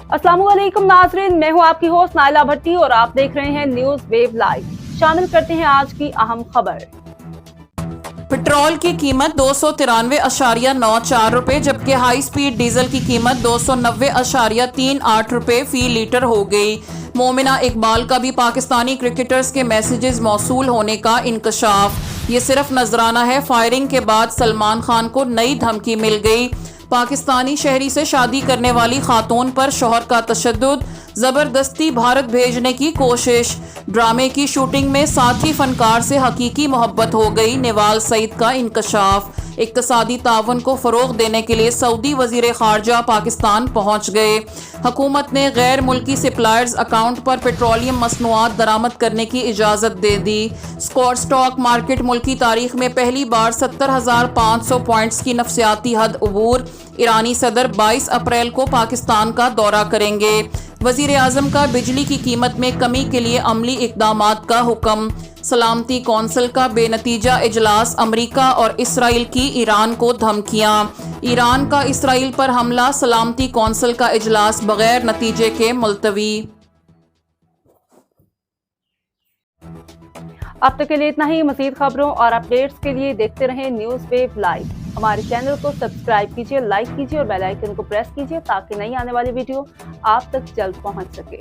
अस्सलामुअलैकुम नाजरीन, मैं हूं आपकी होस्ट नाइला भट्टी और आप देख रहे हैं न्यूज वेव लाइव। शामिल करते हैं आज की अहम खबर। पेट्रोल की कीमत 293.94 रुपए, जबकि हाई स्पीड डीजल की कीमत 290.38 रुपए फी लीटर हो गई। मोमिना इकबाल का भी पाकिस्तानी क्रिकेटर्स के मैसेजेस मौसूल होने का इंकशाफ। ये सिर्फ नजराना है, फायरिंग के बाद सलमान खान को नई धमकी मिल गई। पाकिस्तानी शहरी से शादी करने वाली खातून पर शौहर का तशद्दुद, जबरदस्ती भारत भेजने की कोशिश। ड्रामे की शूटिंग में साथी फनकार से हकीकी मोहब्बत हो गई, निवाल सईद का इंकशाफ। इक्तसादी तावन को फरोग देने के लिए सऊदी वजीर खारजा पाकिस्तान पहुंच गए। हुकूमत ने गैर मुल्की सप्लायर्स अकाउंट पर पेट्रोलियम मसनूआत दरामद करने की इजाज़त दे दी। स्टॉक मार्केट मुल्की तारीख में पहली बार 70,500 पॉइंट्स की नफसियाती हद अबूर। ईरानी सदर 22 अप्रैल को पाकिस्तान का दौरा करेंगे। वजीर आजम का बिजली की कीमत में कमी के लिए अमली इकदामात का हुक्म। सलामती कौंसिल का बेनतीजा इजलास, अमरीका और इसराइल की ईरान को धमकियां। ईरान का इसराइल पर हमला, सलामती कौंसिल का इजलास बगैर नतीजे के मुलतवी। अब तक के लिए इतना ही। मज़ीद खबरों और अपडेट्स के लिए देखते रहें न्यूज वेव लाइव। हमारे चैनल को सब्सक्राइब कीजिए, लाइक कीजिए और बेल आइकन को प्रेस कीजिए ताकि नई आने वाली वीडियो आप तक जल्द पहुंच सके।